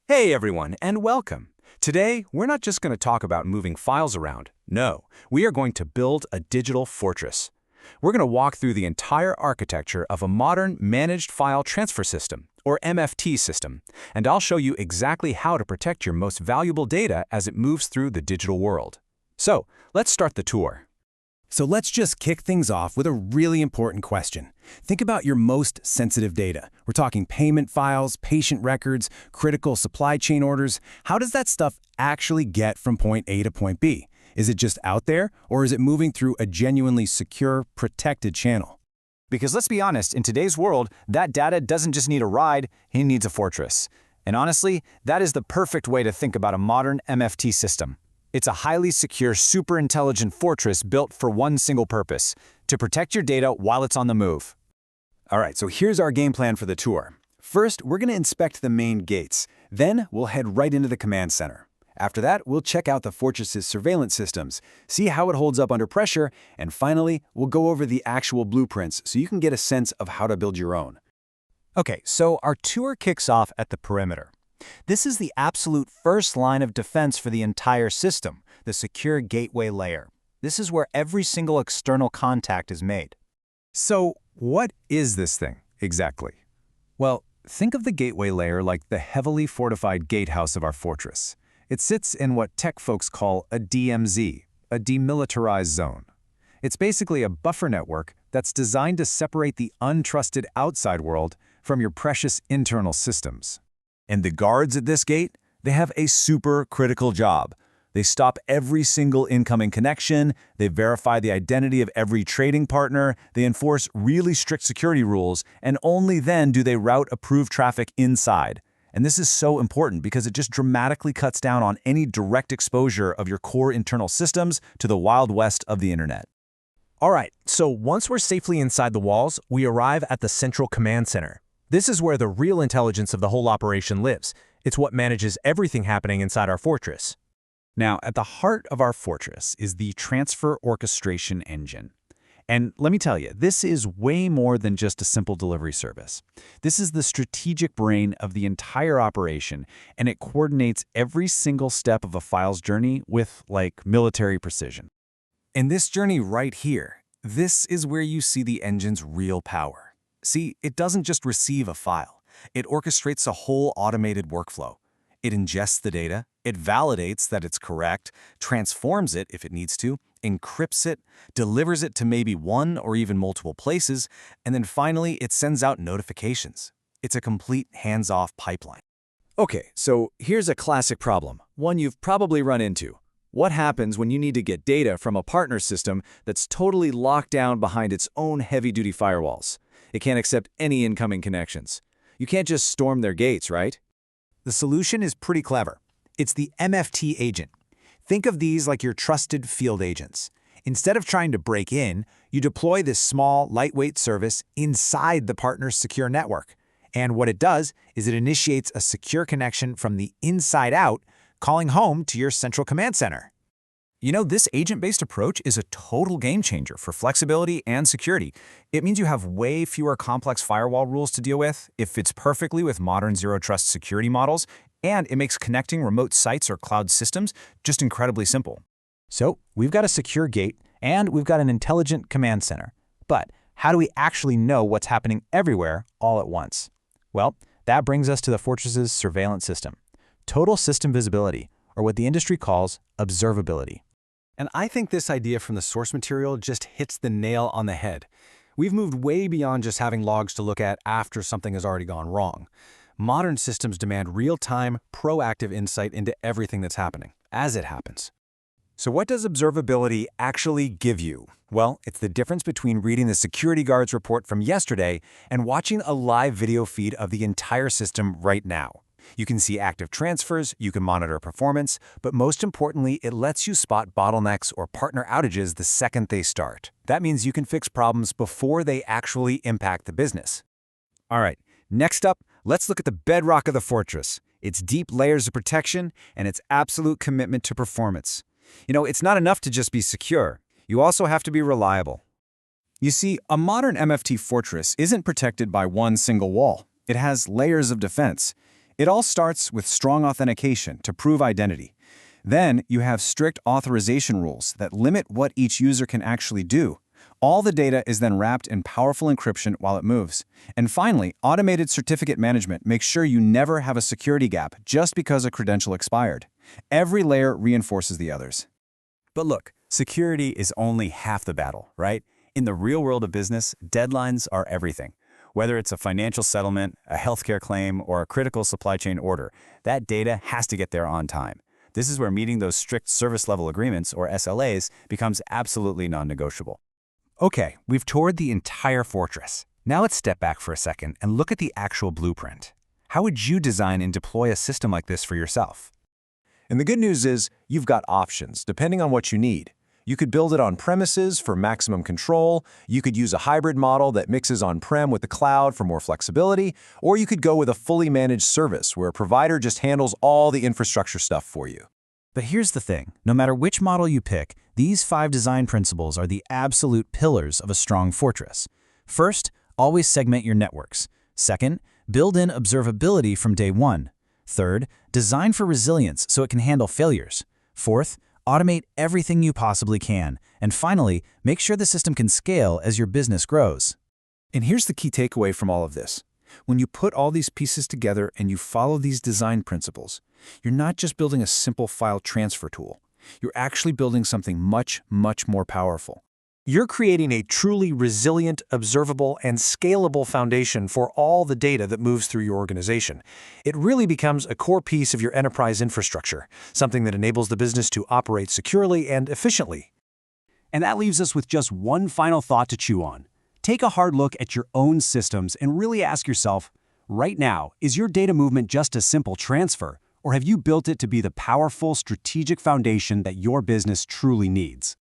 Hey everyone, and welcome. Today, we're not just going to talk about moving files around. No, we are going to build a digital fortress. We're going to walk through the entire architecture of a modern Managed File Transfer System, or MFT system, and I'll show you exactly how to protect your most valuable data as it moves through the digital world. So, let's start the tour. So let's just kick things off with a really important question. Think about your most sensitive data. We're talking payment files, patient records, critical supply chain orders. How does that stuff actually get from point A to point B? Is it just out there, or is it moving through a genuinely secure, protected channel? Because let's be honest, in today's world, that data doesn't just need a ride, it needs a fortress. And honestly, that is the perfect way to think about a modern MFT system. It's a highly secure, super intelligent fortress built for one single purpose: to protect your data while it's on the move. All right, so here's our game plan for the tour. First, we're going to inspect the main gates. Then, we'll head right into the command center. After that, we'll check out the fortress's surveillance systems, see how it holds up under pressure, and finally, we'll go over the actual blueprints so you can get a sense of how to build your own. Okay, so our tour kicks off at the perimeter. This is the absolute first line of defense for the entire system, the secure gateway layer. This is where every single external contact is made. So, what is this thing, exactly? Well, think of the gateway layer like the heavily fortified gatehouse of our fortress. It sits in what tech folks call a DMZ, a demilitarized zone. It's basically a buffer network that's designed to separate the untrusted outside world from your precious internal systems. And the guards at this gate, they have a super critical job. They stop every single incoming connection, they verify the identity of every trading partner, they enforce really strict security rules, and only then do they route approved traffic inside. And this is so important because it just dramatically cuts down on any direct exposure of your core internal systems to the Wild West of the internet. All right, so once we're safely inside the walls, we arrive at the central command center. This is where the real intelligence of the whole operation lives. It's what manages everything happening inside our fortress. Now, at the heart of our fortress is the transfer orchestration engine. And let me tell you, this is way more than just a simple delivery service. This is the strategic brain of the entire operation, and it coordinates every single step of a file's journey with, like, military precision. And this journey right here, this is where you see the engine's real power. See, it doesn't just receive a file. It orchestrates a whole automated workflow. It ingests the data, it validates that it's correct, transforms it if it needs to, encrypts it, delivers it to maybe one or even multiple places, and then finally it sends out notifications. It's a complete hands-off pipeline. Okay, so here's a classic problem, one you've probably run into. What happens when you need to get data from a partner system that's totally locked down behind its own heavy-duty firewalls? It can't accept any incoming connections. You can't just storm their gates, right? The solution is pretty clever. It's the MFT agent. Think of these like your trusted field agents. Instead of trying to break in, you deploy this small, lightweight service inside the partner's secure network. And what it does is it initiates a secure connection from the inside out, calling home to your central command center. You know, this agent-based approach is a total game changer for flexibility and security. It means you have way fewer complex firewall rules to deal with, it fits perfectly with modern zero-trust security models, and it makes connecting remote sites or cloud systems just incredibly simple. So, we've got a secure gate, and we've got an intelligent command center. But how do we actually know what's happening everywhere all at once? Well, that brings us to the fortress's surveillance system. Total system visibility, or what the industry calls observability. And I think this idea from the source material just hits the nail on the head. We've moved way beyond just having logs to look at after something has already gone wrong. Modern systems demand real-time, proactive insight into everything that's happening, as it happens. So what does observability actually give you? Well, it's the difference between reading the security guard's report from yesterday and watching a live video feed of the entire system right now. You can see active transfers, you can monitor performance, but most importantly, it lets you spot bottlenecks or partner outages the second they start. That means you can fix problems before they actually impact the business. All right, next up, let's look at the bedrock of the fortress, its deep layers of protection and its absolute commitment to performance. You know, it's not enough to just be secure. You also have to be reliable. You see, a modern MFT fortress isn't protected by one single wall. It has layers of defense. It all starts with strong authentication to prove identity. Then you have strict authorization rules that limit what each user can actually do. All the data is then wrapped in powerful encryption while it moves. And finally, automated certificate management makes sure you never have a security gap just because a credential expired. Every layer reinforces the others. But look, security is only half the battle, right? In the real world of business, deadlines are everything. Whether it's a financial settlement, a healthcare claim, or a critical supply chain order, that data has to get there on time. This is where meeting those strict service level agreements, or SLAs, becomes absolutely non-negotiable. Okay, we've toured the entire fortress. Now let's step back for a second and look at the actual blueprint. How would you design and deploy a system like this for yourself? And the good news is you've got options depending on what you need. You could build it on premises for maximum control, you could use a hybrid model that mixes on-prem with the cloud for more flexibility, or you could go with a fully managed service where a provider just handles all the infrastructure stuff for you. But here's the thing, no matter which model you pick, these 5 design principles are the absolute pillars of a strong fortress. First, always segment your networks. Second, build in observability from day one. Third, design for resilience so it can handle failures. Fourth, automate everything you possibly can. And finally, make sure the system can scale as your business grows. And here's the key takeaway from all of this. When you put all these pieces together and you follow these design principles, you're not just building a simple file transfer tool. You're actually building something much, much more powerful. You're creating a truly resilient, observable, and scalable foundation for all the data that moves through your organization. It really becomes a core piece of your enterprise infrastructure, something that enables the business to operate securely and efficiently. And that leaves us with just one final thought to chew on. Take a hard look at your own systems and really ask yourself, right now, is your data movement just a simple transfer, or have you built it to be the powerful strategic foundation that your business truly needs?